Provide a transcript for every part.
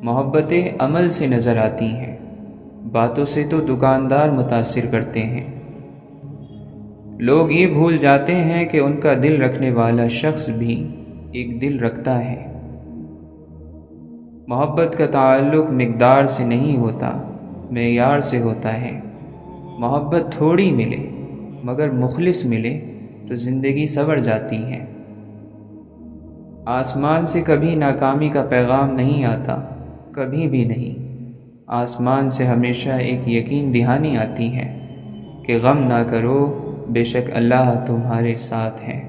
محبتیں عمل سے نظر آتی ہیں، باتوں سے تو دکاندار متاثر کرتے ہیں۔ لوگ یہ بھول جاتے ہیں کہ ان کا دل رکھنے والا شخص بھی ایک دل رکھتا ہے۔ محبت کا تعلق مقدار سے نہیں ہوتا، معیار سے ہوتا ہے۔ محبت تھوڑی ملے مگر مخلص ملے تو زندگی سنور جاتی ہے۔ آسمان سے کبھی ناکامی کا پیغام نہیں آتا، کبھی بھی نہیں۔ آسمان سے ہمیشہ ایک یقین دہانی آتی ہے کہ غم نہ کرو، بے شک اللہ تمہارے ساتھ ہے۔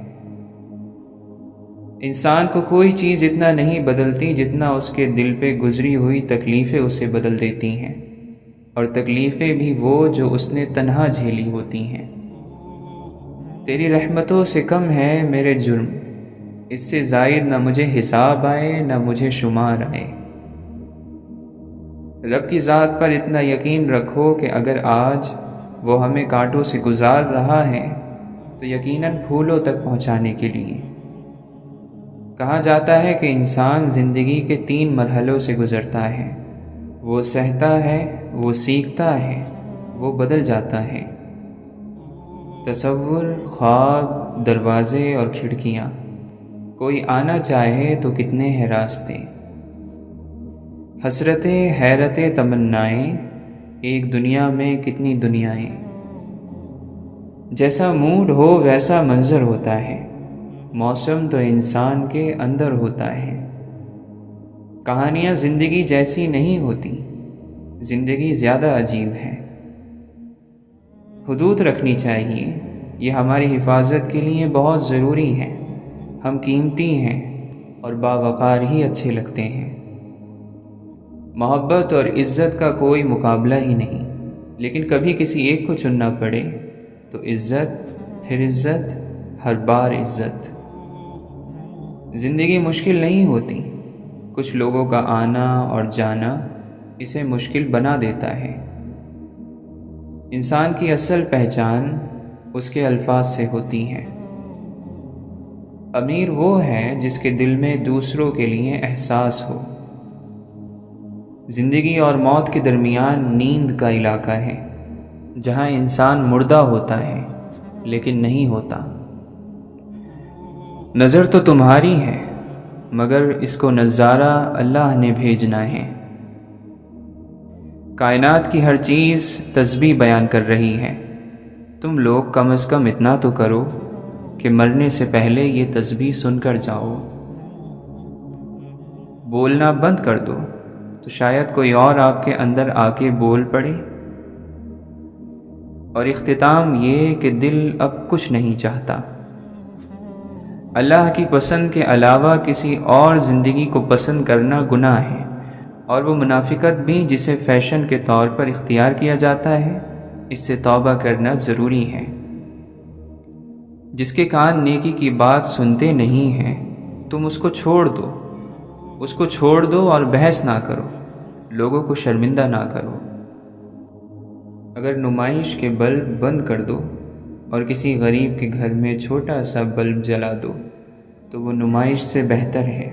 انسان کو کوئی چیز اتنا نہیں بدلتی جتنا اس کے دل پہ گزری ہوئی تکلیفیں اسے بدل دیتی ہیں، اور تکلیفیں بھی وہ جو اس نے تنہا جھیلی ہوتی ہیں۔ تیری رحمتوں سے کم ہے میرے جرم، اس سے زائد نہ مجھے حساب آئے نہ مجھے شمار آئے۔ رب کی ذات پر اتنا یقین رکھو کہ اگر آج وہ ہمیں کانٹوں سے گزار رہا ہے تو یقیناً پھولوں تک پہنچانے کے لیے۔ کہا جاتا ہے کہ انسان زندگی کے 3 مرحلوں سے گزرتا ہے، وہ سہتا ہے، وہ سیکھتا ہے، وہ بدل جاتا ہے۔ تصور، خواب، دروازے اور کھڑکیاں، کوئی آنا چاہے تو کتنے ہیں راستے۔ حسرتیں، حیرتیں، تمنائیں، ایک دنیا میں کتنی دنیائیں۔ جیسا موڈ ہو ویسا منظر ہوتا ہے، موسم تو انسان کے اندر ہوتا ہے۔ کہانیاں زندگی جیسی نہیں ہوتی، زندگی زیادہ عجیب ہے۔ حدود رکھنی چاہیے، یہ ہماری حفاظت کے لیے بہت ضروری ہے۔ ہم قیمتی ہیں اور باوقار ہی اچھے لگتے ہیں۔ محبت اور عزت کا کوئی مقابلہ ہی نہیں، لیکن کبھی کسی ایک کو چننا پڑے تو عزت، پھر عزت، ہر بار عزت۔ زندگی مشکل نہیں ہوتی، کچھ لوگوں کا آنا اور جانا اسے مشکل بنا دیتا ہے۔ انسان کی اصل پہچان اس کے الفاظ سے ہوتی ہے۔ امیر وہ ہے جس کے دل میں دوسروں کے لیے احساس ہو۔ زندگی اور موت کے درمیان نیند کا علاقہ ہے، جہاں انسان مردہ ہوتا ہے لیکن نہیں ہوتا۔ نظر تو تمہاری ہے مگر اس کو نظارہ اللہ نے بھیجنا ہے۔ کائنات کی ہر چیز تسبیح بیان کر رہی ہے، تم لوگ کم از کم اتنا تو کرو کہ مرنے سے پہلے یہ تسبیح سن کر جاؤ۔ بولنا بند کر دو تو شاید کوئی اور آپ کے اندر آ کے بول پڑے۔ اور اختتام یہ کہ دل اب کچھ نہیں چاہتا۔ اللہ کی پسند کے علاوہ کسی اور زندگی کو پسند کرنا گناہ ہے، اور وہ منافقت بھی جسے فیشن کے طور پر اختیار کیا جاتا ہے، اس سے توبہ کرنا ضروری ہے۔ جس کے کان نیکی کی بات سنتے نہیں ہیں، تم اس کو چھوڑ دو، اس کو چھوڑ دو اور بحث نہ کرو، لوگوں کو شرمندہ نہ کرو۔ اگر نمائش کے بلب بند کر دو اور کسی غریب کے گھر میں چھوٹا سا بلب جلا دو تو وہ نمائش سے بہتر ہے۔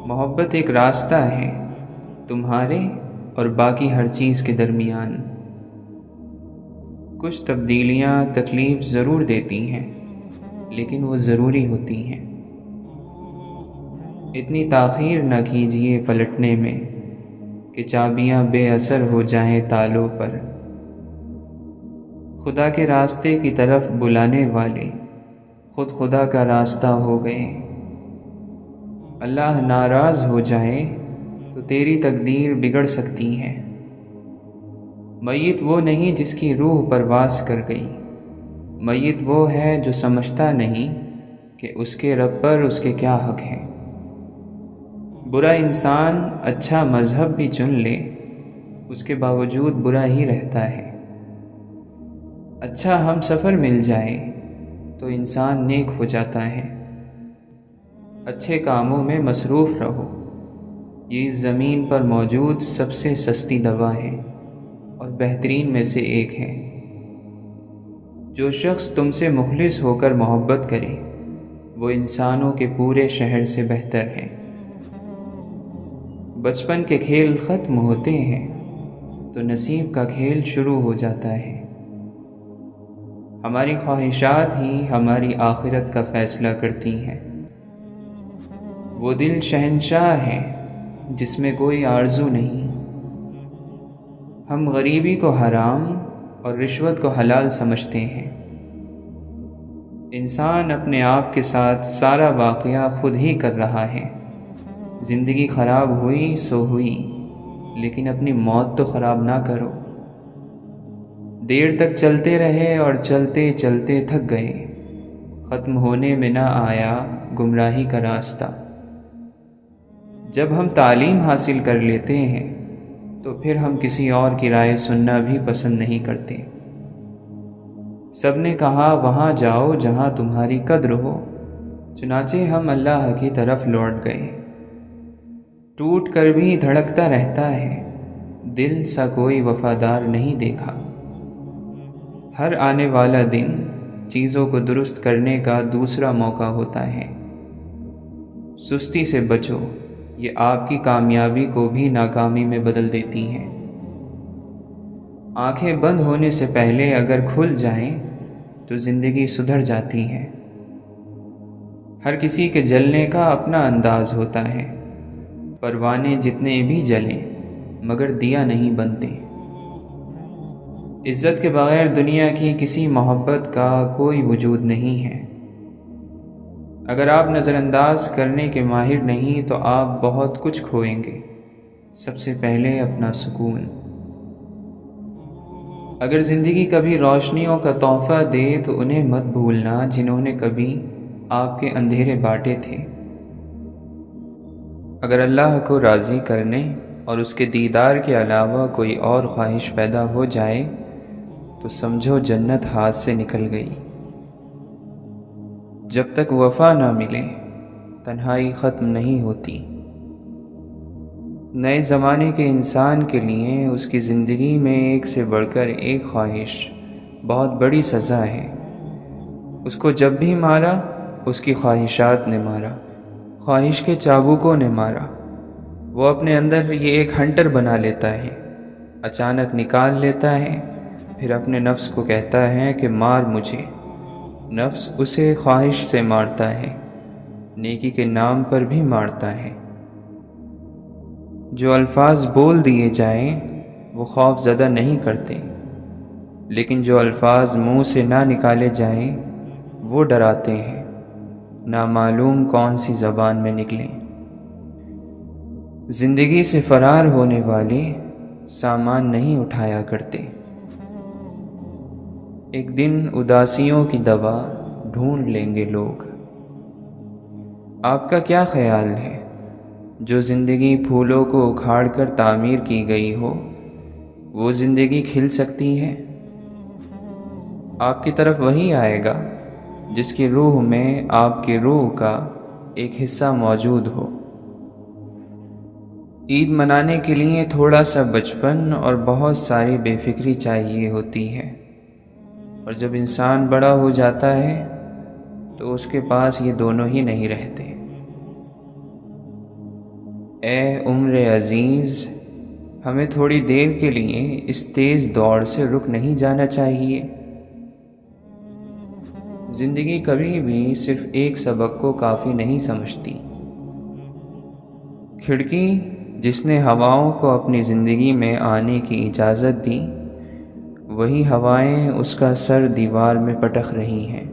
محبت ایک راستہ ہے تمہارے اور باقی ہر چیز کے درمیان۔ کچھ تبدیلیاں تکلیف ضرور دیتی ہیں لیکن وہ ضروری ہوتی ہیں۔ اتنی تاخیر نہ کیجیے پلٹنے میں کہ چابیاں بے اثر ہو جائیں تالوں پر۔ خدا کے راستے کی طرف بلانے والے خود خدا کا راستہ ہو گئے۔ اللہ ناراض ہو جائے تو تیری تقدیر بگڑ سکتی ہے۔ میت وہ نہیں جس کی روح پرواز کر گئی، میت وہ ہے جو سمجھتا نہیں کہ اس کے رب پر اس کے کیا حق ہیں۔ برا انسان اچھا مذہب بھی چن لے، اس کے باوجود برا ہی رہتا ہے۔ اچھا ہم سفر مل جائے تو انسان نیک ہو جاتا ہے۔ اچھے کاموں میں مصروف رہو، یہ اس زمین پر موجود سب سے سستی دوا ہے اور بہترین میں سے ایک ہے۔ جو شخص تم سے مخلص ہو کر محبت کرے وہ انسانوں کے پورے شہر سے بہتر ہے۔ بچپن کے کھیل ختم ہوتے ہیں تو نصیب کا کھیل شروع ہو جاتا ہے۔ ہماری خواہشات ہی ہماری آخرت کا فیصلہ کرتی ہیں۔ وہ دل شہنشاہ ہے جس میں کوئی آرزو نہیں۔ ہم غریبی کو حرام اور رشوت کو حلال سمجھتے ہیں۔ انسان اپنے آپ کے ساتھ سارا واقعہ خود ہی کر رہا ہے۔ زندگی خراب ہوئی سو ہوئی، لیکن اپنی موت تو خراب نہ کرو۔ دیر تک چلتے رہے اور چلتے چلتے تھک گئے، ختم ہونے میں نہ آیا گمراہی کا راستہ۔ جب ہم تعلیم حاصل کر لیتے ہیں تو پھر ہم کسی اور کی رائے سننا بھی پسند نہیں کرتے۔ سب نے کہا وہاں جاؤ جہاں تمہاری قدر ہو، چنانچہ ہم اللہ کی طرف لوٹ گئے۔ ٹوٹ کر بھی دھڑکتا رہتا ہے، دل سا کوئی وفادار نہیں دیکھا۔ ہر آنے والا دن چیزوں کو درست کرنے کا دوسرا موقع ہوتا ہے۔ سستی سے بچو، یہ آپ کی کامیابی کو بھی ناکامی میں بدل دیتی ہیں۔ آنکھیں بند ہونے سے پہلے اگر کھل جائیں تو زندگی سدھر جاتی ہے۔ ہر کسی کے جلنے کا اپنا انداز ہوتا ہے۔ پروانے جتنے بھی جلیں مگر دیا نہیں بنتے۔ عزت کے بغیر دنیا کی کسی محبت کا کوئی وجود نہیں ہے۔ اگر آپ نظر انداز کرنے کے ماہر نہیں تو آپ بہت کچھ کھوئیں گے، سب سے پہلے اپنا سکون۔ اگر زندگی کبھی روشنیوں کا تحفہ دے تو انہیں مت بھولنا جنہوں نے کبھی آپ کے اندھیرے بانٹے تھے۔ اگر اللہ کو راضی کرنے اور اس کے دیدار کے علاوہ کوئی اور خواہش پیدا ہو جائے تو سمجھو جنت ہاتھ سے نکل گئی۔ جب تک وفا نہ ملے تنہائی ختم نہیں ہوتی۔ نئے زمانے کے انسان کے لیے اس کی زندگی میں ایک سے بڑھ کر ایک خواہش بہت بڑی سزا ہے۔ اس کو جب بھی مارا اس کی خواہشات نے مارا، خواہش کے چابوکوں نے مارا۔ وہ اپنے اندر یہ ایک ہنٹر بنا لیتا ہے، اچانک نکال لیتا ہے، پھر اپنے نفس کو کہتا ہے کہ مار مجھے۔ نفس اسے خواہش سے مارتا ہے، نیکی کے نام پر بھی مارتا ہے۔ جو الفاظ بول دیے جائیں وہ خوف زدہ نہیں کرتے، لیکن جو الفاظ منہ سے نہ نکالے جائیں وہ ڈراتے ہیں، نامعلوم کون سی زبان میں نکلیں۔ زندگی سے فرار ہونے والے سامان نہیں اٹھایا کرتے۔ ایک دن اداسیوں کی دوا ڈھونڈ لیں گے لوگ۔ آپ کا کیا خیال ہے، جو زندگی پھولوں کو اکھاڑ کر تعمیر کی گئی ہو وہ زندگی کھل سکتی ہے؟ آپ کی طرف وہی آئے گا جس کی روح میں آپ کی روح کا ایک حصہ موجود ہو۔ عید منانے کے لیے تھوڑا سا بچپن اور بہت ساری بے فکری چاہیے ہوتی ہے، اور جب انسان بڑا ہو جاتا ہے تو اس کے پاس یہ دونوں ہی نہیں رہتے۔ اے عمر عزیز، ہمیں تھوڑی دیر کے لیے اس تیز دوڑ سے رک نہیں جانا چاہیے۔ زندگی کبھی بھی صرف ایک سبق کو کافی نہیں سمجھتی۔ کھڑکی جس نے ہواؤں کو اپنی زندگی میں آنے کی اجازت دی، وہی ہوائیں اس کا سر دیوار میں پٹک رہی ہیں۔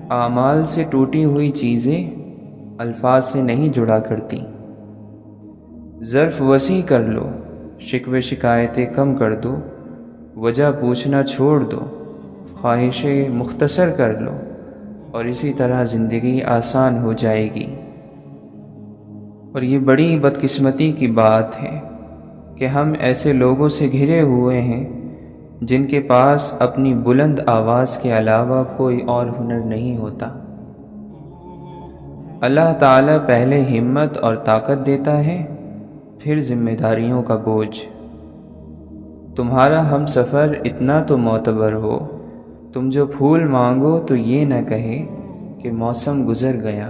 اعمال سے ٹوٹی ہوئی چیزیں الفاظ سے نہیں جڑا کرتی۔ ظرف وسیع کر لو، شکوے شکایتیں کم کر دو، وجہ پوچھنا چھوڑ دو، خواہشیں مختصر کر لو، اور اسی طرح زندگی آسان ہو جائے گی۔ اور یہ بڑی بدقسمتی کی بات ہے کہ ہم ایسے لوگوں سے گھرے ہوئے ہیں جن کے پاس اپنی بلند آواز کے علاوہ کوئی اور ہنر نہیں ہوتا۔ اللہ تعالیٰ پہلے ہمت اور طاقت دیتا ہے، پھر ذمہ داریوں کا بوجھ۔ تمہارا ہم سفر اتنا تو معتبر ہو، تم جو پھول مانگو تو یہ نہ کہے کہ موسم گزر گیا۔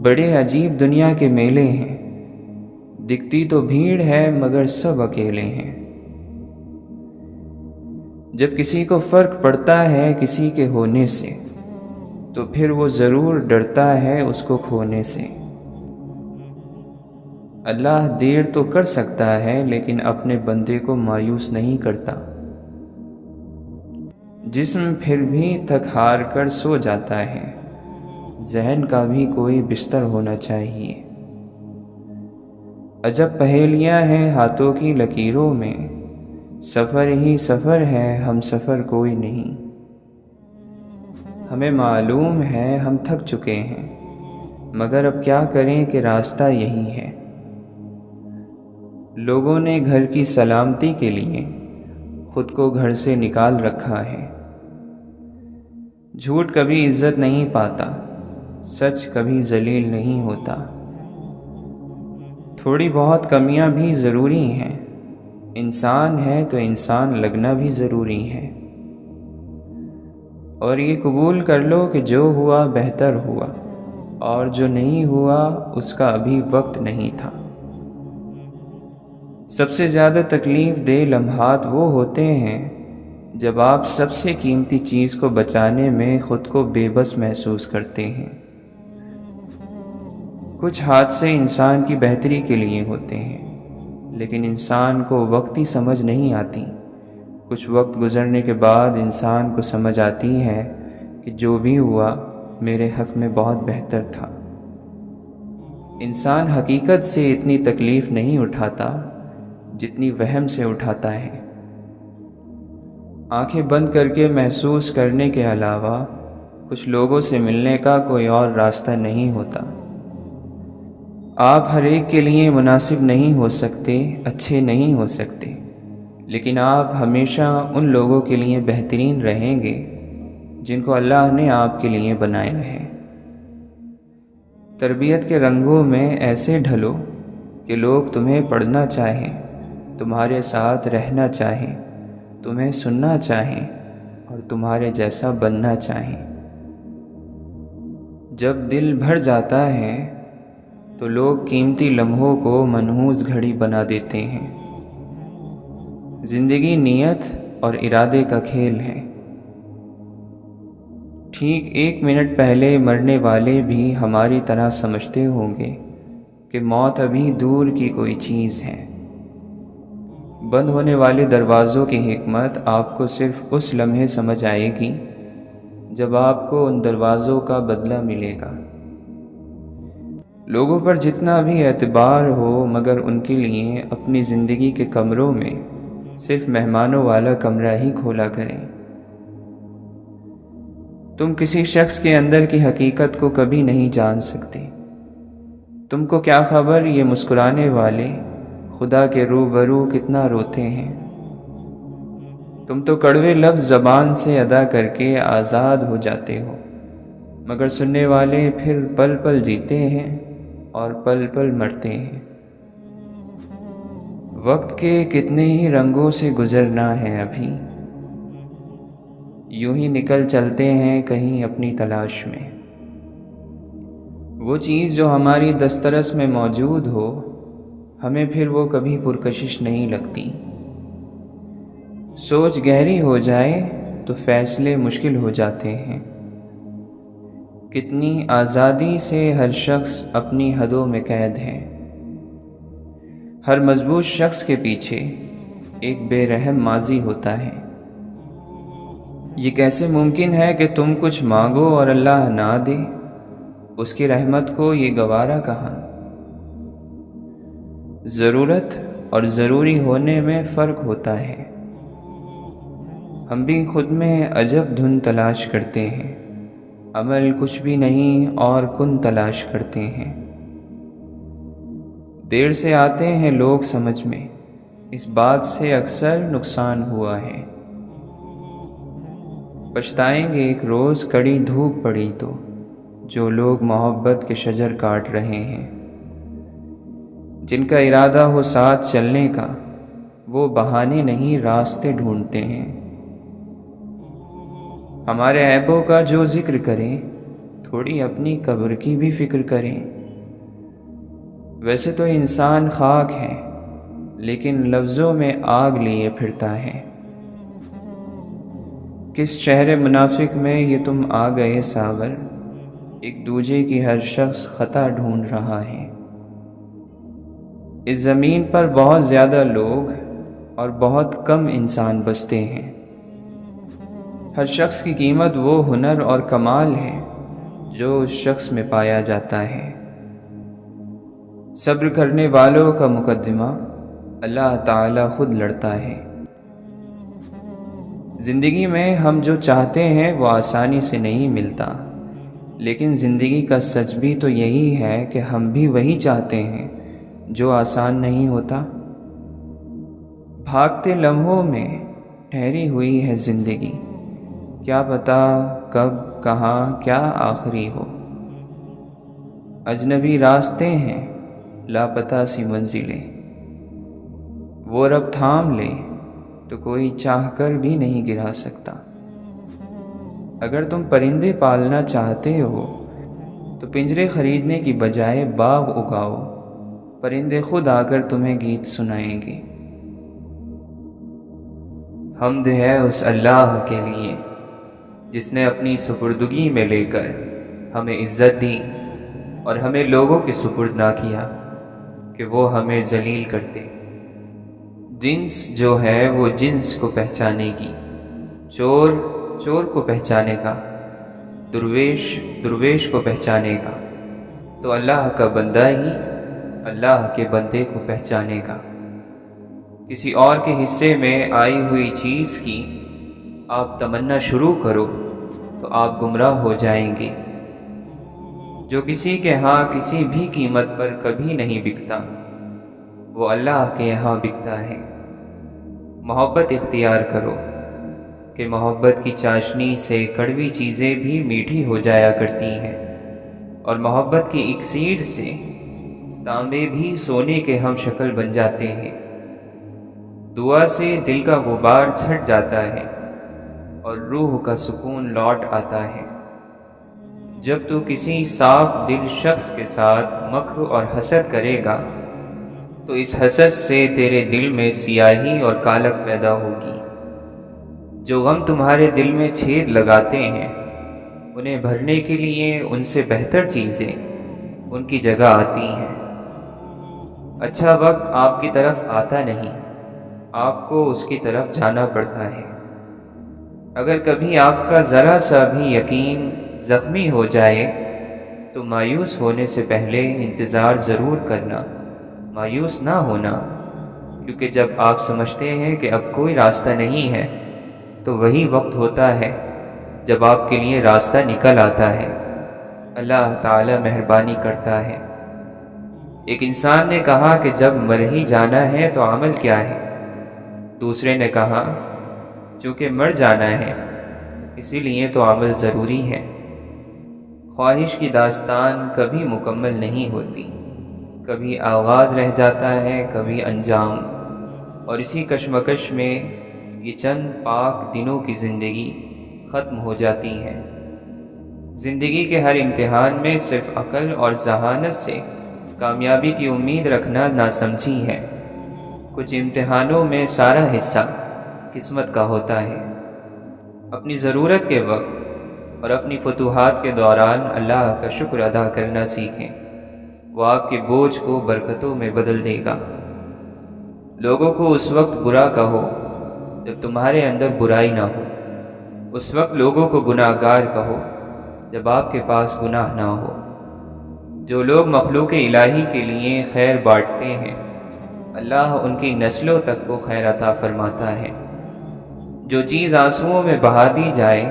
بڑے عجیب دنیا کے میلے ہیں، دکھتی تو بھیڑ ہے مگر سب اکیلے ہیں۔ جب کسی کو فرق پڑتا ہے کسی کے ہونے سے، تو پھر وہ ضرور ڈرتا ہے اس کو کھونے سے۔ اللہ دیر تو کر سکتا ہے لیکن اپنے بندے کو مایوس نہیں کرتا۔ جسم پھر بھی تھک ہار کر سو جاتا ہے، ذہن کا بھی کوئی بستر ہونا چاہیے۔ عجب پہیلیاں ہیں ہاتھوں کی لکیروں میں، سفر ہی سفر ہے ہم سفر کوئی نہیں۔ ہمیں معلوم ہے ہم تھک چکے ہیں، مگر اب کیا کریں کہ راستہ یہی ہے۔ لوگوں نے گھر کی سلامتی کے لیے خود کو گھر سے نکال رکھا ہے۔ جھوٹ کبھی عزت نہیں پاتا، سچ کبھی ذلیل نہیں ہوتا۔ تھوڑی بہت کمیاں بھی ضروری ہیں، انسان ہے تو انسان لگنا بھی ضروری ہے۔ اور یہ قبول کر لو کہ جو ہوا بہتر ہوا، اور جو نہیں ہوا اس کا ابھی وقت نہیں تھا۔ سب سے زیادہ تکلیف دہ لمحات وہ ہوتے ہیں جب آپ سب سے قیمتی چیز کو بچانے میں خود کو بے بس محسوس کرتے ہیں۔ کچھ حادثے انسان کی بہتری کے لیے ہوتے ہیں، لیکن انسان کو وقتی سمجھ نہیں آتی۔ کچھ وقت گزرنے کے بعد انسان کو سمجھ آتی ہے کہ جو بھی ہوا میرے حق میں بہت بہتر تھا۔ انسان حقیقت سے اتنی تکلیف نہیں اٹھاتا جتنی وہم سے اٹھاتا ہے۔ آنکھیں بند کر کے محسوس کرنے کے علاوہ کچھ لوگوں سے ملنے کا کوئی اور راستہ نہیں ہوتا۔ آپ ہر ایک کے لیے مناسب نہیں ہو سکتے، اچھے نہیں ہو سکتے، لیکن آپ ہمیشہ ان لوگوں کے لیے بہترین رہیں گے جن کو اللہ نے آپ کے لیے بنایا ہے۔ تربیت کے رنگوں میں ایسے ڈھلو کہ لوگ تمہیں پڑھنا چاہیں، تمہارے ساتھ رہنا چاہیں، تمہیں سننا چاہیں اور تمہارے جیسا بننا چاہیں۔ جب دل بھر جاتا ہے تو لوگ قیمتی لمحوں کو منحوس گھڑی بنا دیتے ہیں۔ زندگی نیت اور ارادے کا کھیل ہے۔ ٹھیک 1 منٹ پہلے مرنے والے بھی ہماری طرح سمجھتے ہوں گے کہ موت ابھی دور کی کوئی چیز ہے۔ بند ہونے والے دروازوں کی حکمت آپ کو صرف اس لمحے سمجھ آئے گی جب آپ کو ان دروازوں کا بدلہ ملے گا۔ لوگوں پر جتنا بھی اعتبار ہو، مگر ان کے لیے اپنی زندگی کے کمروں میں صرف مہمانوں والا کمرہ ہی کھولا کریں۔ تم کسی شخص کے اندر کی حقیقت کو کبھی نہیں جان سکتے۔ تم کو کیا خبر یہ مسکرانے والے خدا کے روبرو کتنا روتے ہیں۔ تم تو کڑوے لفظ زبان سے ادا کر کے آزاد ہو جاتے ہو، مگر سننے والے پھر پل پل جیتے ہیں اور پل پل مرتے ہیں۔ وقت کے کتنے ہی رنگوں سے گزرنا ہے ابھی، یوں ہی نکل چلتے ہیں کہیں اپنی تلاش میں۔ وہ چیز جو ہماری دسترس میں موجود ہو، ہمیں پھر وہ کبھی پرکشش نہیں لگتی۔ سوچ گہری ہو جائے تو فیصلے مشکل ہو جاتے ہیں۔ کتنی آزادی سے ہر شخص اپنی حدوں میں قید ہے۔ ہر مضبوط شخص کے پیچھے ایک بے رحم ماضی ہوتا ہے۔ یہ کیسے ممکن ہے کہ تم کچھ مانگو اور اللہ نہ دے؟ اس کی رحمت کو یہ گوارا کہاں؟ ضرورت اور ضروری ہونے میں فرق ہوتا ہے۔ ہم بھی خود میں عجب دھن تلاش کرتے ہیں، عمل کچھ بھی نہیں اور کن تلاش کرتے ہیں۔ دیر سے آتے ہیں لوگ سمجھ میں، اس بات سے اکثر نقصان ہوا ہے۔ پچھتائیں گے ایک روز کڑی دھوپ پڑی تو، جو لوگ محبت کے شجر کاٹ رہے ہیں۔ جن کا ارادہ ہو ساتھ چلنے کا، وہ بہانے نہیں راستے ڈھونڈتے ہیں۔ ہمارے عیبوں کا جو ذکر کرے تھوڑی اپنی قبر کی بھی فکر کریں۔ ویسے تو انسان خاک ہے، لیکن لفظوں میں آگ لیے پھرتا ہے۔ کس شہر منافق میں یہ تم آ گئے ساور، ایک دوجے کی ہر شخص خطا ڈھونڈ رہا ہے۔ اس زمین پر بہت زیادہ لوگ اور بہت کم انسان بستے ہیں۔ ہر شخص کی قیمت وہ ہنر اور کمال ہے جو اس شخص میں پایا جاتا ہے۔ صبر کرنے والوں کا مقدمہ اللہ تعالی خود لڑتا ہے۔ زندگی میں ہم جو چاہتے ہیں وہ آسانی سے نہیں ملتا، لیکن زندگی کا سچ بھی تو یہی ہے کہ ہم بھی وہی چاہتے ہیں جو آسان نہیں ہوتا۔ بھاگتے لمحوں میں ٹھہری ہوئی ہے زندگی، کیا پتہ کب کہاں کیا آخری ہو۔ اجنبی راستے ہیں، لاپتہ سی منزلیں، وہ رب تھام لے تو کوئی چاہ کر بھی نہیں گرا سکتا۔ اگر تم پرندے پالنا چاہتے ہو تو پنجرے خریدنے کی بجائے باغ اگاؤ، پرندے خود آ کر تمہیں گیت سنائیں گے۔ حمد ہے اس اللہ کے لیے جس نے اپنی سپردگی میں لے کر ہمیں عزت دی اور ہمیں لوگوں کے سپرد نہ کیا کہ وہ ہمیں ذلیل کرتے۔ جنس جو ہے وہ جنس کو پہچانے گی، چور چور کو پہچانے گا، درویش درویش کو پہچانے گا، تو اللہ کا بندہ ہی اللہ کے بندے کو پہچانے گا۔ کسی اور کے حصے میں آئی ہوئی چیز کی آپ تمنا شروع کرو تو آپ گمراہ ہو جائیں گے۔ جو کسی کے ہاں کسی بھی قیمت پر کبھی نہیں بکتا، وہ اللہ کے یہاں بکتا ہے۔ محبت اختیار کرو کہ محبت کی چاشنی سے کڑوی چیزیں بھی میٹھی ہو جایا کرتی ہیں، اور محبت کی اکسیر سے تانبے بھی سونے کے ہم شکل بن جاتے ہیں۔ دعا سے دل کا غبار چھٹ جاتا ہے اور روح کا سکون لوٹ آتا ہے۔ جب تو کسی صاف دل شخص کے ساتھ مکر اور حسد کرے گا تو اس حسد سے تیرے دل میں سیاہی اور کالک پیدا ہوگی۔ جو غم تمہارے دل میں چھید لگاتے ہیں، انہیں بھرنے کے لیے ان سے بہتر چیزیں ان کی جگہ آتی ہیں۔ اچھا وقت آپ کی طرف آتا نہیں، آپ کو اس کی طرف جانا پڑتا ہے۔ اگر کبھی آپ کا ذرا سا بھی یقین زخمی ہو جائے تو مایوس ہونے سے پہلے انتظار ضرور کرنا، مایوس نہ ہونا، کیونکہ جب آپ سمجھتے ہیں کہ اب کوئی راستہ نہیں ہے تو وہی وقت ہوتا ہے جب آپ کے لیے راستہ نکل آتا ہے۔ اللہ تعالی مہربانی کرتا ہے۔ ایک انسان نے کہا کہ جب مر ہی جانا ہے تو عمل کیا ہے؟ دوسرے نے کہا چونکہ مر جانا ہے اسی لیے تو عمل ضروری ہے۔ خواہش کی داستان کبھی مکمل نہیں ہوتی، کبھی آغاز رہ جاتا ہے، کبھی انجام، اور اسی کشمکش میں یہ چند پاک دنوں کی زندگی ختم ہو جاتی ہے۔ زندگی کے ہر امتحان میں صرف عقل اور ذہانت سے کامیابی کی امید رکھنا ناسمجھی ہے۔ کچھ امتحانوں میں سارا حصہ قسمت کا ہوتا ہے۔ اپنی ضرورت کے وقت اور اپنی فتوحات کے دوران اللہ کا شکر ادا کرنا سیکھیں، وہ آپ کے بوجھ کو برکتوں میں بدل دے گا۔ لوگوں کو اس وقت برا کہو جب تمہارے اندر برائی نہ ہو، اس وقت لوگوں کو گناہ گار کہو جب آپ کے پاس گناہ نہ ہو۔ جو لوگ مخلوق الہی کے لیے خیر بانٹتے ہیں، اللہ ان کی نسلوں تک کو خیر عطا فرماتا ہے۔ جو چیز آنسوؤں میں بہا دی جائے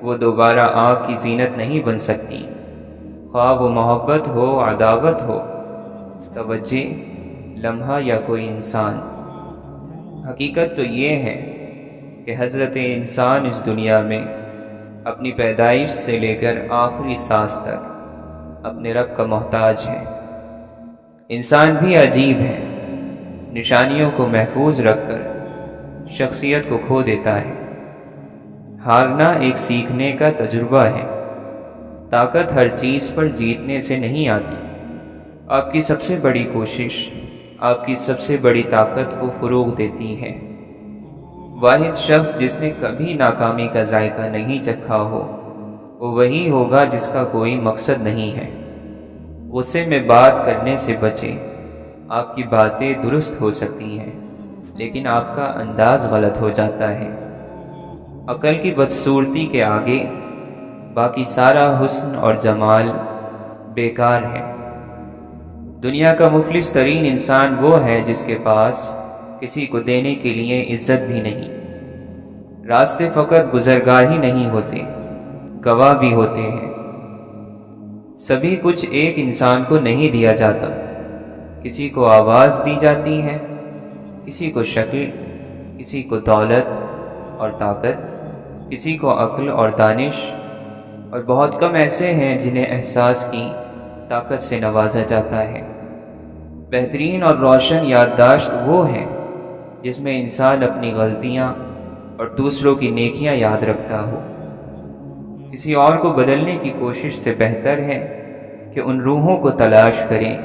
وہ دوبارہ آنکھ کی زینت نہیں بن سکتی، خواہ وہ محبت ہو، عداوت ہو، توجہ، لمحہ یا کوئی انسان۔ حقیقت تو یہ ہے کہ حضرت انسان اس دنیا میں اپنی پیدائش سے لے کر آخری سانس تک اپنے رب کا محتاج ہے۔ انسان بھی عجیب ہے، نشانیوں کو محفوظ رکھ کر شخصیت کو کھو دیتا ہے۔ ہارنا ایک سیکھنے کا تجربہ ہے، طاقت ہر چیز پر جیتنے سے نہیں آتی۔ آپ کی سب سے بڑی کوشش آپ کی سب سے بڑی طاقت کو فروغ دیتی ہے۔ واحد شخص جس نے کبھی ناکامی کا ذائقہ نہیں چکھا ہو وہ وہی ہوگا جس کا کوئی مقصد نہیں ہے۔ غصے میں بات کرنے سے بچیں۔ آپ کی باتیں درست ہو سکتی ہیں لیکن آپ کا انداز غلط ہو جاتا ہے۔ عقل کی بدصورتی کے آگے باقی سارا حسن اور جمال بیکار ہے۔ دنیا کا مفلس ترین انسان وہ ہے جس کے پاس کسی کو دینے کے لیے عزت بھی نہیں۔ راستے فقط گزرگاہ ہی نہیں ہوتے، گواہ بھی ہوتے ہیں۔ سبھی کچھ ایک انسان کو نہیں دیا جاتا۔ کسی کو آواز دی جاتی ہے، کسی کو شکل، کسی کو دولت اور طاقت، کسی کو عقل اور دانش، اور بہت کم ایسے ہیں جنہیں احساس کی طاقت سے نوازا جاتا ہے۔ بہترین اور روشن یادداشت وہ ہے جس میں انسان اپنی غلطیاں اور دوسروں کی نیکیاں یاد رکھتا ہو۔ کسی اور کو بدلنے کی کوشش سے بہتر ہے کہ ان روحوں کو تلاش کریں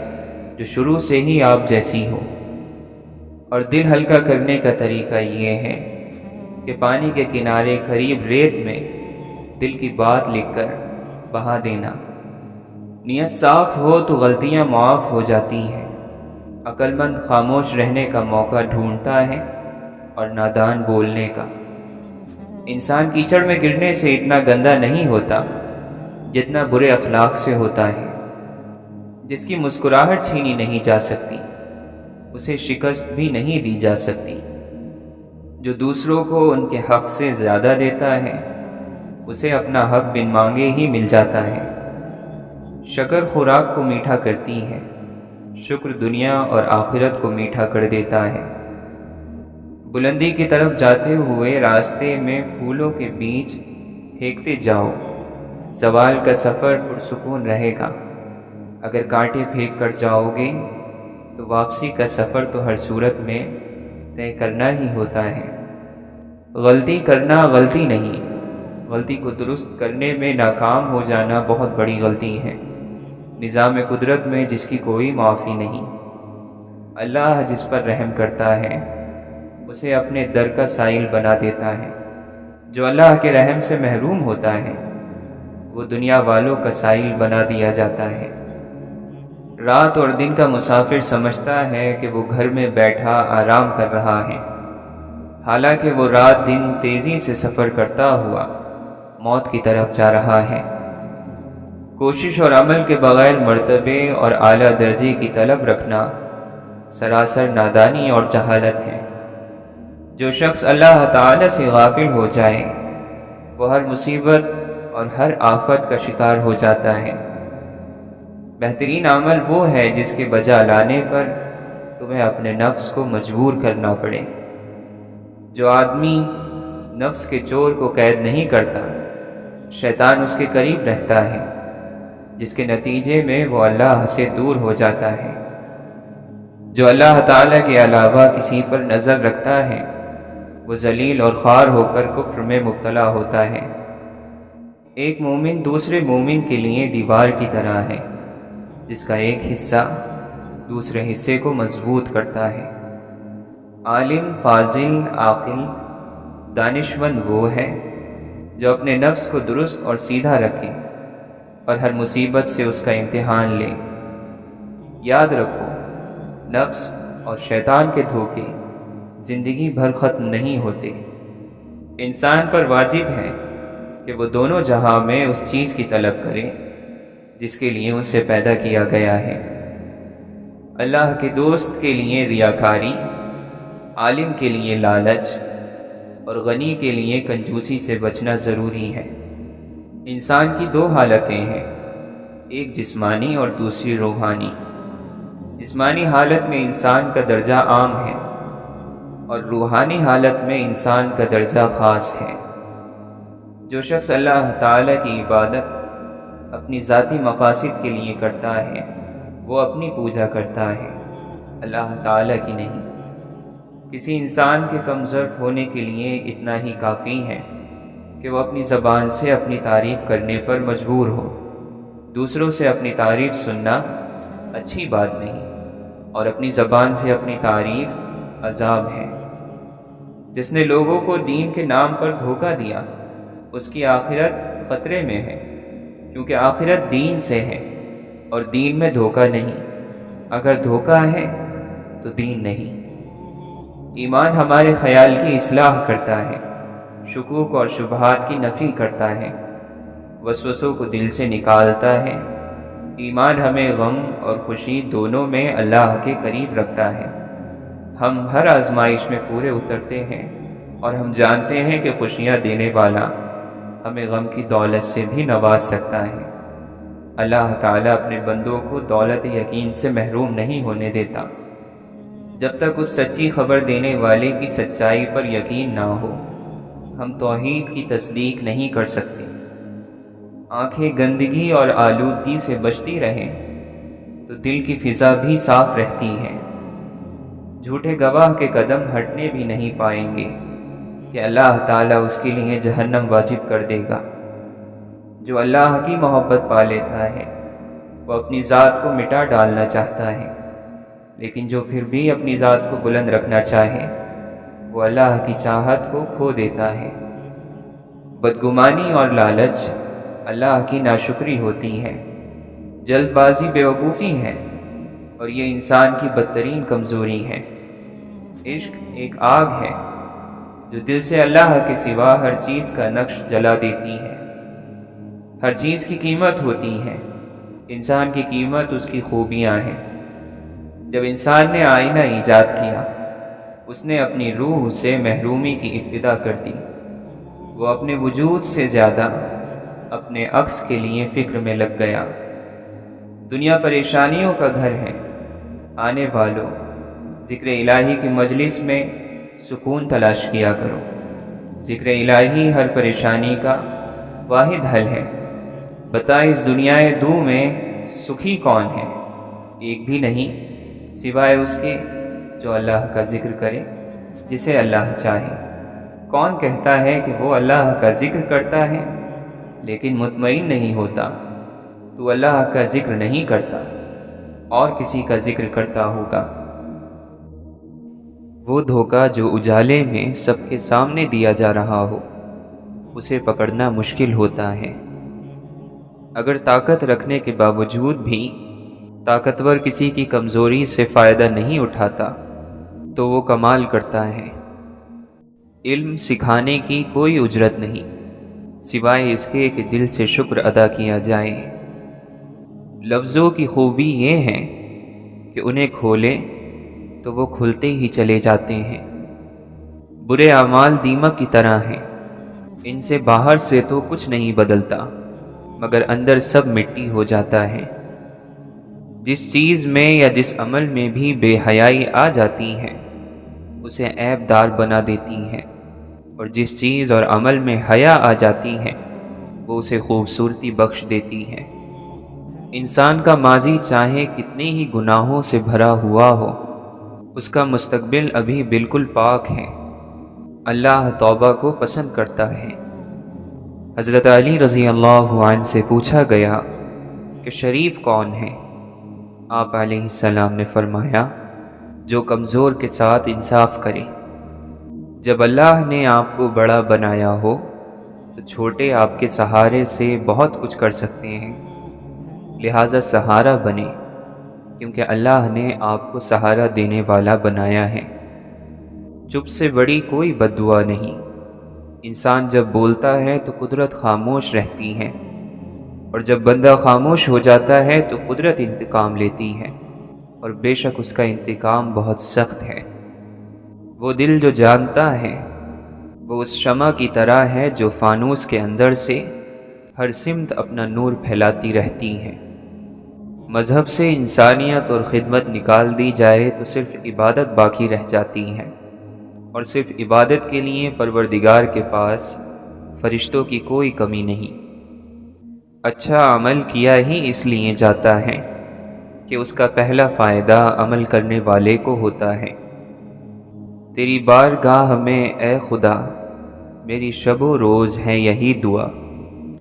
جو شروع سے ہی آپ جیسی ہو۔ اور دل ہلکا کرنے کا طریقہ یہ ہے کہ پانی کے کنارے قریب ریت میں دل کی بات لکھ کر بہا دینا۔ نیت صاف ہو تو غلطیاں معاف ہو جاتی ہیں۔ عقل مند خاموش رہنے کا موقع ڈھونڈتا ہے اور نادان بولنے کا۔ انسان کیچڑ میں گرنے سے اتنا گندا نہیں ہوتا جتنا برے اخلاق سے ہوتا ہے۔ جس کی مسکراہٹ چھینی نہیں جا سکتی اسے شکست بھی نہیں دی جا سکتی۔ جو دوسروں کو ان کے حق سے زیادہ دیتا ہے اسے اپنا حق بن مانگے ہی مل جاتا ہے۔ شکر خوراک کو میٹھا کرتی ہے، شکر دنیا اور آخرت کو میٹھا کر دیتا ہے۔ بلندی کی طرف جاتے ہوئے راستے میں پھولوں کے بیچ پھینکتے جاؤ، زوال کا سفر پرسکون رہے گا۔ اگر کانٹے پھینک کر جاؤ گے تو واپسی کا سفر تو ہر صورت میں طے کرنا ہی ہوتا ہے۔ غلطی کرنا غلطی نہیں، غلطی کو درست کرنے میں ناکام ہو جانا بہت بڑی غلطی ہے۔ نظام قدرت میں جس کی کوئی معافی نہیں۔ اللہ جس پر رحم کرتا ہے اسے اپنے در کا سائل بنا دیتا ہے۔ جو اللہ کے رحم سے محروم ہوتا ہے وہ دنیا والوں کا سائل بنا دیا جاتا ہے۔ رات اور دن کا مسافر سمجھتا ہے کہ وہ گھر میں بیٹھا آرام کر رہا ہے، حالانکہ وہ رات دن تیزی سے سفر کرتا ہوا موت کی طرف جا رہا ہے۔ کوشش اور عمل کے بغیر مرتبے اور اعلیٰ درجے کی طلب رکھنا سراسر نادانی اور جہالت ہے۔ جو شخص اللہ تعالی سے غافل ہو جائے وہ ہر مصیبت اور ہر آفت کا شکار ہو جاتا ہے۔ بہترین عمل وہ ہے جس کے بجا لانے پر تمہیں اپنے نفس کو مجبور کرنا پڑے۔ جو آدمی نفس کے چور کو قید نہیں کرتا شیطان اس کے قریب رہتا ہے، جس کے نتیجے میں وہ اللہ سے دور ہو جاتا ہے۔ جو اللہ تعالیٰ کے علاوہ کسی پر نظر رکھتا ہے وہ ذلیل اور خوار ہو کر کفر میں مبتلا ہوتا ہے۔ ایک مومن دوسرے مومن کے لیے دیوار کی طرح ہے جس کا ایک حصہ دوسرے حصے کو مضبوط کرتا ہے۔ عالم، فاضل، عاقل، دانشمند وہ ہے جو اپنے نفس کو درست اور سیدھا رکھے اور ہر مصیبت سے اس کا امتحان لے۔ یاد رکھو، نفس اور شیطان کے دھوکے زندگی بھر ختم نہیں ہوتے۔ انسان پر واجب ہے کہ وہ دونوں جہاں میں اس چیز کی طلب کرے جس کے لیے اسے پیدا کیا گیا ہے۔ اللہ کے دوست کے لیے ریاکاری، عالم کے لیے لالچ اور غنی کے لیے کنجوسی سے بچنا ضروری ہے۔ انسان کی دو حالتیں ہیں، ایک جسمانی اور دوسری روحانی۔ جسمانی حالت میں انسان کا درجہ عام ہے اور روحانی حالت میں انسان کا درجہ خاص ہے۔ جو شخص اللہ تعالیٰ کی عبادت اپنی ذاتی مقاصد کے لیے کرتا ہے وہ اپنی پوجا کرتا ہے، اللہ تعالیٰ کی نہیں۔ کسی انسان کے کم ظرف ہونے کے لیے اتنا ہی کافی ہے کہ وہ اپنی زبان سے اپنی تعریف کرنے پر مجبور ہو۔ دوسروں سے اپنی تعریف سننا اچھی بات نہیں، اور اپنی زبان سے اپنی تعریف عذاب ہے۔ جس نے لوگوں کو دین کے نام پر دھوکہ دیا، اس کی آخرت خطرے میں ہے، کیونکہ آخرت دین سے ہے اور دین میں دھوکہ نہیں۔ اگر دھوکہ ہے تو دین نہیں۔ ایمان ہمارے خیال کی اصلاح کرتا ہے، شکوک اور شبہات کی نفی کرتا ہے، وسوسوں کو دل سے نکالتا ہے۔ ایمان ہمیں غم اور خوشی دونوں میں اللہ کے قریب رکھتا ہے۔ ہم ہر آزمائش میں پورے اترتے ہیں، اور ہم جانتے ہیں کہ خوشیاں دینے والا ہمیں غم کی دولت سے بھی نواز سکتا ہے۔ اللہ تعالیٰ اپنے بندوں کو دولت یقین سے محروم نہیں ہونے دیتا۔ جب تک اس سچی خبر دینے والے کی سچائی پر یقین نہ ہو، ہم توحید کی تصدیق نہیں کر سکتے۔ آنکھیں گندگی اور آلودگی سے بچتی رہیں تو دل کی فضا بھی صاف رہتی ہے۔ جھوٹے گواہ کے قدم ہٹنے بھی نہیں پائیں گے کہ اللہ تعالیٰ اس کے لیے جہنم واجب کر دے گا۔ جو اللہ کی محبت پا لیتا ہے وہ اپنی ذات کو مٹا ڈالنا چاہتا ہے، لیکن جو پھر بھی اپنی ذات کو بلند رکھنا چاہے وہ اللہ کی چاہت کو کھو دیتا ہے۔ بدگمانی اور لالچ اللہ کی ناشکری ہوتی ہے۔ جلد بازی بیوقوفی ہے، اور یہ انسان کی بدترین کمزوری ہے۔ عشق ایک آگ ہے جو دل سے اللہ کے سوا ہر چیز کا نقش جلا دیتی ہے۔ ہر چیز کی قیمت ہوتی ہے، انسان کی قیمت اس کی خوبیاں ہیں۔ جب انسان نے آئینہ ایجاد کیا، اس نے اپنی روح سے محرومی کی ابتدا کر دی۔ وہ اپنے وجود سے زیادہ اپنے عکس کے لیے فکر میں لگ گیا۔ دنیا پریشانیوں کا گھر ہے، آنے والوں ذکر الہی کی مجلس میں سکون تلاش کیا کرو۔ ذکر الہی ہر پریشانی کا واحد حل ہے۔ بتا اس دنیا دو میں سکھی کون ہے؟ ایک بھی نہیں سوائے اس کے جو اللہ کا ذکر کرے جسے اللہ چاہے۔ کون کہتا ہے کہ وہ اللہ کا ذکر کرتا ہے لیکن مطمئن نہیں ہوتا؟ تو اللہ کا ذکر نہیں کرتا اور کسی کا ذکر کرتا ہوگا۔ وہ دھوکہ جو اجالے میں سب کے سامنے دیا جا رہا ہو، اسے پکڑنا مشکل ہوتا ہے۔ اگر طاقت رکھنے کے باوجود بھی طاقتور کسی کی کمزوری سے فائدہ نہیں اٹھاتا تو وہ کمال کرتا ہے۔ علم سکھانے کی کوئی اجرت نہیں سوائے اس کے کہ دل سے شکر ادا کیا جائے۔ لفظوں کی خوبی یہ ہے کہ انہیں کھولیں تو وہ کھلتے ہی چلے جاتے ہیں۔ برے اعمال دیمک کی طرح ہیں، ان سے باہر سے تو کچھ نہیں بدلتا مگر اندر سب مٹی ہو جاتا ہے۔ جس چیز میں یا جس عمل میں بھی بے حیائی آ جاتی ہے اسے عیب دار بنا دیتی ہے، اور جس چیز اور عمل میں حیا آ جاتی ہے وہ اسے خوبصورتی بخش دیتی ہے۔ انسان کا ماضی چاہے کتنے ہی گناہوں سے بھرا ہوا ہو، اس کا مستقبل ابھی بالکل پاک ہے۔ اللہ توبہ کو پسند کرتا ہے۔ حضرت علی رضی اللہ عنہ سے پوچھا گیا کہ شریف کون ہے؟ آپ علیہ السلام نے فرمایا، جو کمزور کے ساتھ انصاف کرے۔ جب اللہ نے آپ کو بڑا بنایا ہو تو چھوٹے آپ کے سہارے سے بہت کچھ کر سکتے ہیں، لہٰذا سہارا بنے، کیونکہ اللہ نے آپ کو سہارا دینے والا بنایا ہے۔ چپ سے بڑی کوئی بد دعا نہیں۔ انسان جب بولتا ہے تو قدرت خاموش رہتی ہے، اور جب بندہ خاموش ہو جاتا ہے تو قدرت انتقام لیتی ہے، اور بے شک اس کا انتقام بہت سخت ہے۔ وہ دل جو جانتا ہے وہ اس شمع کی طرح ہے جو فانوس کے اندر سے ہر سمت اپنا نور پھیلاتی رہتی ہے۔ مذہب سے انسانیت اور خدمت نکال دی جائے تو صرف عبادت باقی رہ جاتی ہے، اور صرف عبادت کے لیے پروردگار کے پاس فرشتوں کی کوئی کمی نہیں۔ اچھا عمل کیا ہی اس لیے جاتا ہے کہ اس کا پہلا فائدہ عمل کرنے والے کو ہوتا ہے۔ تیری بارگاہ میں اے خدا میری شب و روز ہے یہی دعا،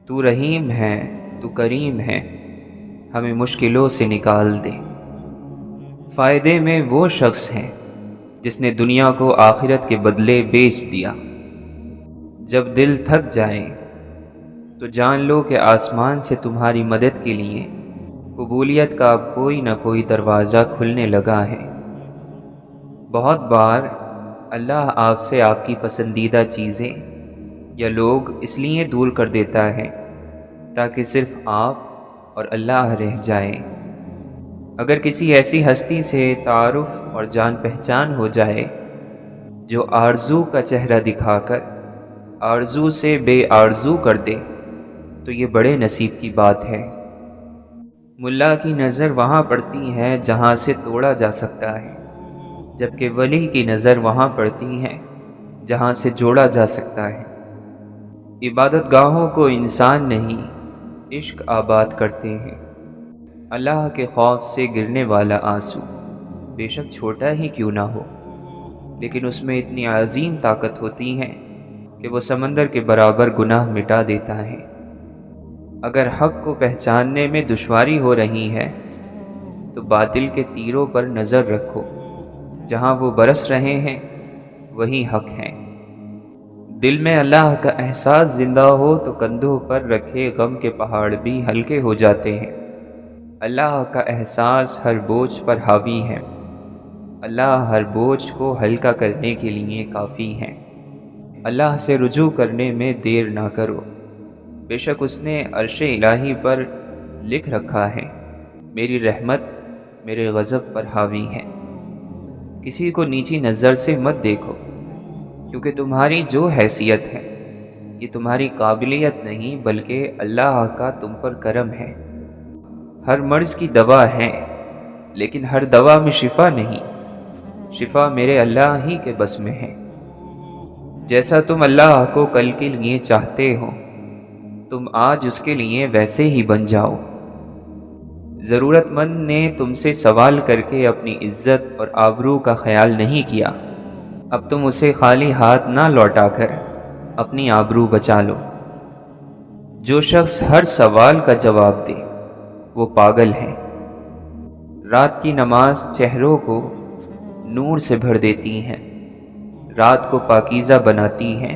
تو رحیم ہے تو کریم ہے، ہمیں مشکلوں سے نکال دے۔ فائدے میں وہ شخص ہیں جس نے دنیا کو آخرت کے بدلے بیچ دیا۔ جب دل تھک جائے تو جان لو کہ آسمان سے تمہاری مدد کے لیے قبولیت کا اب کوئی نہ کوئی دروازہ کھلنے لگا ہے۔ بہت بار اللہ آپ سے آپ کی پسندیدہ چیزیں یا لوگ اس لیے دور کر دیتا ہے تاکہ صرف آپ اور اللہ رہ جائیں۔ اگر کسی ایسی ہستی سے تعارف اور جان پہچان ہو جائے جو آرزو کا چہرہ دکھا کر آرزو سے بے آرزو کر دے تو یہ بڑے نصیب کی بات ہے۔ ملا کی نظر وہاں پڑتی ہے جہاں سے توڑا جا سکتا ہے، جبکہ ولی کی نظر وہاں پڑتی ہے جہاں سے جوڑا جا سکتا ہے۔ عبادت گاہوں کو انسان نہیں، عشق آباد کرتے ہیں۔ اللہ کے خوف سے گرنے والا آنسو بے شک چھوٹا ہی کیوں نہ ہو، لیکن اس میں اتنی عظیم طاقت ہوتی ہے کہ وہ سمندر کے برابر گناہ مٹا دیتا ہے۔ اگر حق کو پہچاننے میں دشواری ہو رہی ہے تو باطل کے تیروں پر نظر رکھو، جہاں وہ برس رہے ہیں وہی حق ہے۔ دل میں اللہ کا احساس زندہ ہو تو کندھوں پر رکھے غم کے پہاڑ بھی ہلکے ہو جاتے ہیں۔ اللہ کا احساس ہر بوجھ پر حاوی ہے۔ اللہ ہر بوجھ کو ہلکا کرنے کے لیے کافی ہے۔ اللہ سے رجوع کرنے میں دیر نہ کرو، بے شک اس نے عرش الہی پر لکھ رکھا ہے، میری رحمت میرے غضب پر حاوی ہے۔ کسی کو نیچی نظر سے مت دیکھو، کیونکہ تمہاری جو حیثیت ہے یہ تمہاری قابلیت نہیں بلکہ اللہ کا تم پر کرم ہے۔ ہر مرض کی دوا ہے، لیکن ہر دوا میں شفا نہیں، شفا میرے اللہ ہی کے بس میں ہے۔ جیسا تم اللہ کو کل کے لیے چاہتے ہو تم آج اس کے لیے ویسے ہی بن جاؤ۔ ضرورت مند نے تم سے سوال کر کے اپنی عزت اور آبرو کا خیال نہیں کیا، اب تم اسے خالی ہاتھ نہ لوٹا کر اپنی آبرو بچا لو۔ جو شخص ہر سوال کا جواب دے وہ پاگل ہے۔ رات کی نماز چہروں کو نور سے بھر دیتی ہے، رات کو پاکیزہ بناتی ہے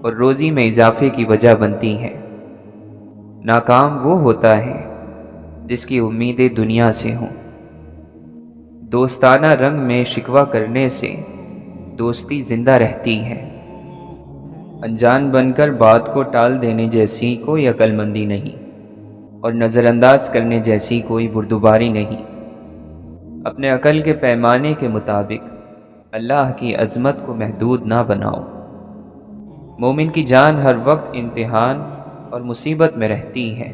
اور روزی میں اضافے کی وجہ بنتی ہے۔ ناکام وہ ہوتا ہے جس کی امیدیں دنیا سے ہوں۔ دوستانہ رنگ میں شکوہ کرنے سے دوستی زندہ رہتی ہے۔ انجان بن کر بات کو ٹال دینے جیسی کوئی عقل مندی نہیں، اور نظر انداز کرنے جیسی کوئی بردباری نہیں۔ اپنے عقل کے پیمانے کے مطابق اللہ کی عظمت کو محدود نہ بناؤ۔ مومن کی جان ہر وقت امتحان اور مصیبت میں رہتی ہے۔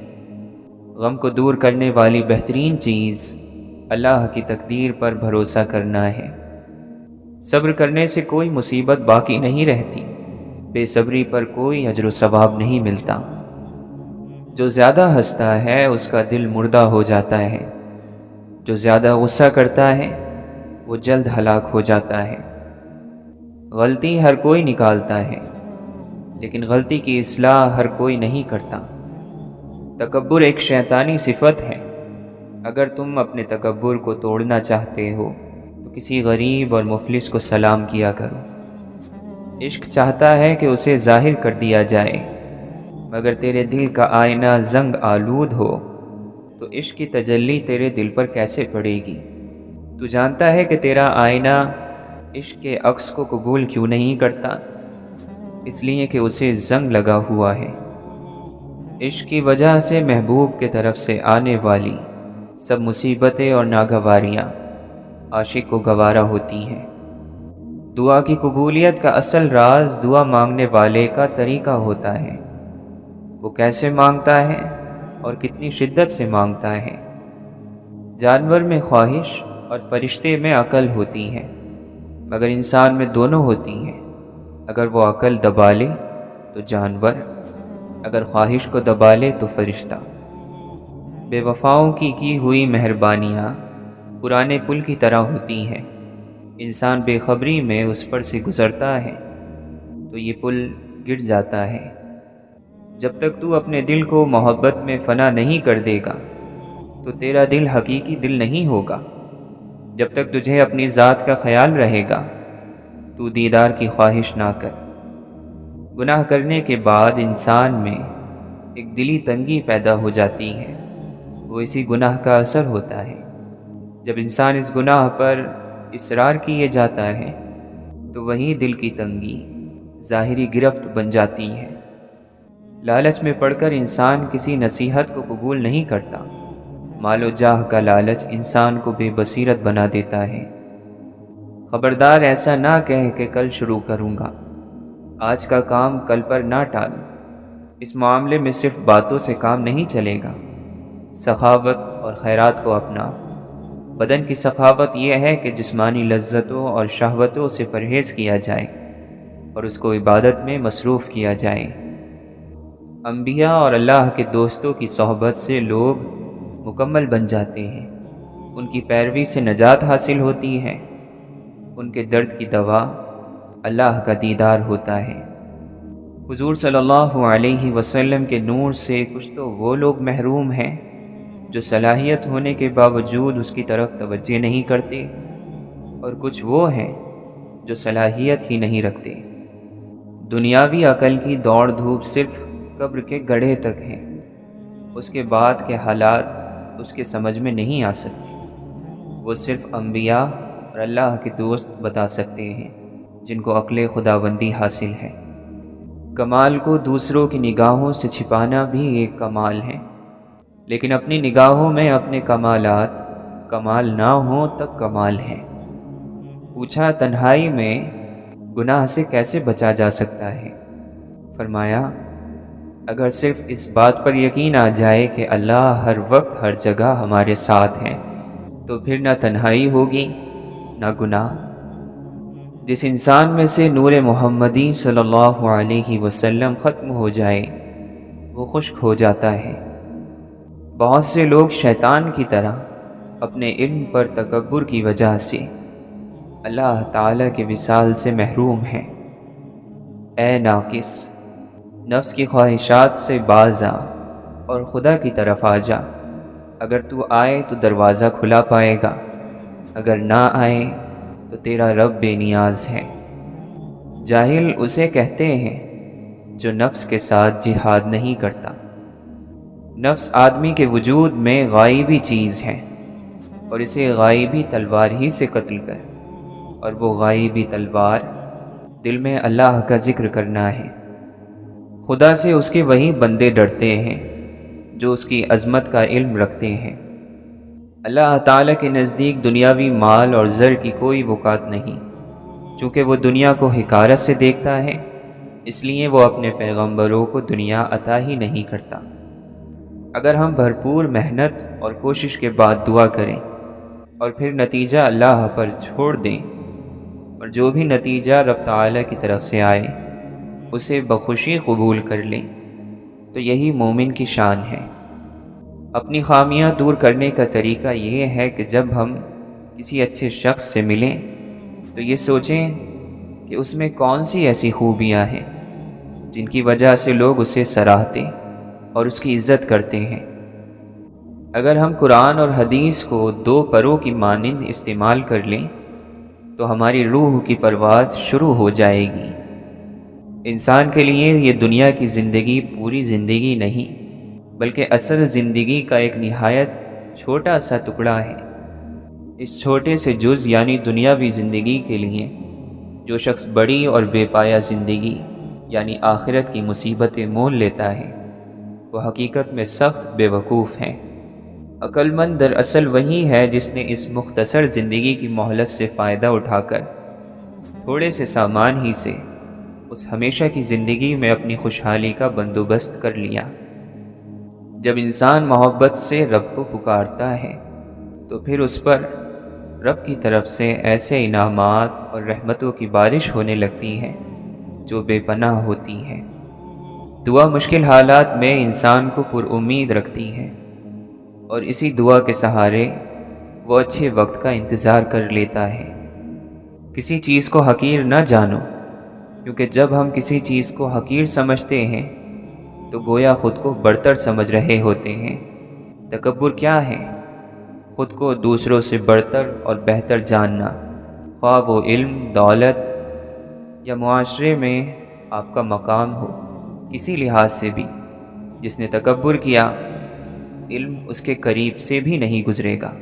غم کو دور کرنے والی بہترین چیز اللہ کی تقدیر پر بھروسہ کرنا ہے۔ صبر کرنے سے کوئی مصیبت باقی نہیں رہتی، بے صبری پر کوئی اجر و ثواب نہیں ملتا۔ جو زیادہ ہنستا ہے اس کا دل مردہ ہو جاتا ہے، جو زیادہ غصہ کرتا ہے وہ جلد ہلاک ہو جاتا ہے۔ غلطی ہر کوئی نکالتا ہے، لیکن غلطی کی اصلاح ہر کوئی نہیں کرتا۔ تکبر ایک شیطانی صفت ہے۔ اگر تم اپنے تکبر کو توڑنا چاہتے ہو تو کسی غریب اور مفلس کو سلام کیا کرو۔ عشق چاہتا ہے کہ اسے ظاہر کر دیا جائے، مگر تیرے دل کا آئینہ زنگ آلود ہو تو عشق کی تجلی تیرے دل پر کیسے پڑے گی؟ تو جانتا ہے کہ تیرا آئینہ عشق کے عکس کو قبول کیوں نہیں کرتا؟ اس لیے کہ اسے زنگ لگا ہوا ہے۔ عشق کی وجہ سے محبوب کی طرف سے آنے والی سب مصیبتیں اور ناگواریاں عاشق کو گوارا ہوتی ہیں۔ دعا کی قبولیت کا اصل راز دعا مانگنے والے کا طریقہ ہوتا ہے، وہ کیسے مانگتا ہے اور کتنی شدت سے مانگتا ہے۔ جانور میں خواہش اور فرشتے میں عقل ہوتی ہے، مگر انسان میں دونوں ہوتی ہیں۔ اگر وہ عقل دبا لے تو جانور، اگر خواہش کو دبا لے تو فرشتہ۔ بے وفاؤں کی ہوئی مہربانیاں پرانے پل کی طرح ہوتی ہیں، انسان بے خبری میں اس پر سے گزرتا ہے تو یہ پل گر جاتا ہے۔ جب تک تو اپنے دل کو محبت میں فنا نہیں کر دے گا تو تیرا دل حقیقی دل نہیں ہوگا۔ جب تک تجھے اپنی ذات کا خیال رہے گا تو دیدار کی خواہش نہ کر۔ گناہ کرنے کے بعد انسان میں ایک دلی تنگی پیدا ہو جاتی ہے، وہ اسی گناہ کا اثر ہوتا ہے۔ جب انسان اس گناہ پر اصرار کیے جاتا ہے تو وہی دل کی تنگی ظاہری گرفت بن جاتی ہے۔ لالچ میں پڑ کر انسان کسی نصیحت کو قبول نہیں کرتا۔ مال و جاہ کا لالچ انسان کو بے بصیرت بنا دیتا ہے۔ خبردار ایسا نہ کہے کہ کل شروع کروں گا، آج کا کام کل پر نہ ٹال۔ اس معاملے میں صرف باتوں سے کام نہیں چلے گا، سخاوت اور خیرات کو اپنا۔ بدن کی سخاوت یہ ہے کہ جسمانی لذتوں اور شہوتوں سے پرہیز کیا جائے اور اس کو عبادت میں مصروف کیا جائے۔ انبیاء اور اللہ کے دوستوں کی صحبت سے لوگ مکمل بن جاتے ہیں، ان کی پیروی سے نجات حاصل ہوتی ہے، ان کے درد کی دوا اللہ کا دیدار ہوتا ہے۔ حضور صلی اللہ علیہ وسلم کے نور سے کچھ تو وہ لوگ محروم ہیں جو صلاحیت ہونے کے باوجود اس کی طرف توجہ نہیں کرتے، اور کچھ وہ ہیں جو صلاحیت ہی نہیں رکھتے۔ دنیاوی عقل کی دوڑ دھوپ صرف قبر کے گڑھے تک ہے، اس کے بعد کے حالات اس کے سمجھ میں نہیں آ سکتے۔ وہ صرف انبیاء اور اللہ کے دوست بتا سکتے ہیں جن کو عقل خداوندی حاصل ہے۔ کمال کو دوسروں کی نگاہوں سے چھپانا بھی ایک کمال ہے، لیکن اپنی نگاہوں میں اپنے کمالات کمال نہ ہوں تب کمال ہے۔ پوچھا تنہائی میں گناہ سے کیسے بچا جا سکتا ہے؟ فرمایا اگر صرف اس بات پر یقین آ جائے کہ اللہ ہر وقت ہر جگہ ہمارے ساتھ ہیں تو پھر نہ تنہائی ہوگی نہ گناہ۔ جس انسان میں سے نور محمدی صلی اللہ علیہ وسلم ختم ہو جائے وہ خشک ہو جاتا ہے۔ بہت سے لوگ شیطان کی طرح اپنے علم پر تکبر کی وجہ سے اللہ تعالیٰ کے وصال سے محروم ہیں۔ اے ناقص، نفس کی خواہشات سے باز آ اور خدا کی طرف آ جا۔ اگر تو آئے تو دروازہ کھلا پائے گا، اگر نہ آئے تو تیرا رب بے نیاز ہے۔ جاہل اسے کہتے ہیں جو نفس کے ساتھ جہاد نہیں کرتا۔ نفس آدمی کے وجود میں غائبی چیز ہے اور اسے غائبی تلوار ہی سے قتل کر، اور وہ غائبی تلوار دل میں اللہ کا ذکر کرنا ہے۔ خدا سے اس کے وہی بندے ڈرتے ہیں جو اس کی عظمت کا علم رکھتے ہیں۔ اللہ تعالیٰ کے نزدیک دنیاوی مال اور زر کی کوئی وقعت نہیں، چونکہ وہ دنیا کو حقارت سے دیکھتا ہے، اس لیے وہ اپنے پیغمبروں کو دنیا عطا ہی نہیں کرتا۔ اگر ہم بھرپور محنت اور کوشش کے بعد دعا کریں اور پھر نتیجہ اللہ پر چھوڑ دیں، اور جو بھی نتیجہ رب تعالیٰ کی طرف سے آئے اسے بخوشی قبول کر لیں، تو یہی مومن کی شان ہے۔ اپنی خامیاں دور کرنے کا طریقہ یہ ہے کہ جب ہم کسی اچھے شخص سے ملیں تو یہ سوچیں کہ اس میں کون سی ایسی خوبیاں ہیں جن کی وجہ سے لوگ اسے سراہتے اور اس کی عزت کرتے ہیں۔ اگر ہم قرآن اور حدیث کو دو پروں کی مانند استعمال کر لیں تو ہماری روح کی پرواز شروع ہو جائے گی۔ انسان کے لیے یہ دنیا کی زندگی پوری زندگی نہیں بلکہ اصل زندگی کا ایک نہایت چھوٹا سا ٹکڑا ہے۔ اس چھوٹے سے جز یعنی دنیاوی زندگی کے لیے جو شخص بڑی اور بے پایہ زندگی یعنی آخرت کی مصیبتیں مول لیتا ہے وہ حقیقت میں سخت بے وقوف ہیں۔ عقل مند دراصل وہی ہے جس نے اس مختصر زندگی کی مہلت سے فائدہ اٹھا کر تھوڑے سے سامان ہی سے اس ہمیشہ کی زندگی میں اپنی خوشحالی کا بندوبست کر لیا۔ جب انسان محبت سے رب کو پکارتا ہے تو پھر اس پر رب کی طرف سے ایسے انعامات اور رحمتوں کی بارش ہونے لگتی ہے جو بے پناہ ہوتی ہے۔ دعا مشکل حالات میں انسان کو پر امید رکھتی ہے، اور اسی دعا کے سہارے وہ اچھے وقت کا انتظار کر لیتا ہے۔ کسی چیز کو حقیر نہ جانو، کیونکہ جب ہم کسی چیز کو حقیر سمجھتے ہیں تو گویا خود کو برتر سمجھ رہے ہوتے ہیں۔ تکبر کیا ہے؟ خود کو دوسروں سے برتر اور بہتر جاننا، خواہ وہ علم، دولت یا معاشرے میں آپ کا مقام ہو، کسی لحاظ سے بھی۔ جس نے تکبر کیا، علم اس کے قریب سے بھی نہیں گزرے گا۔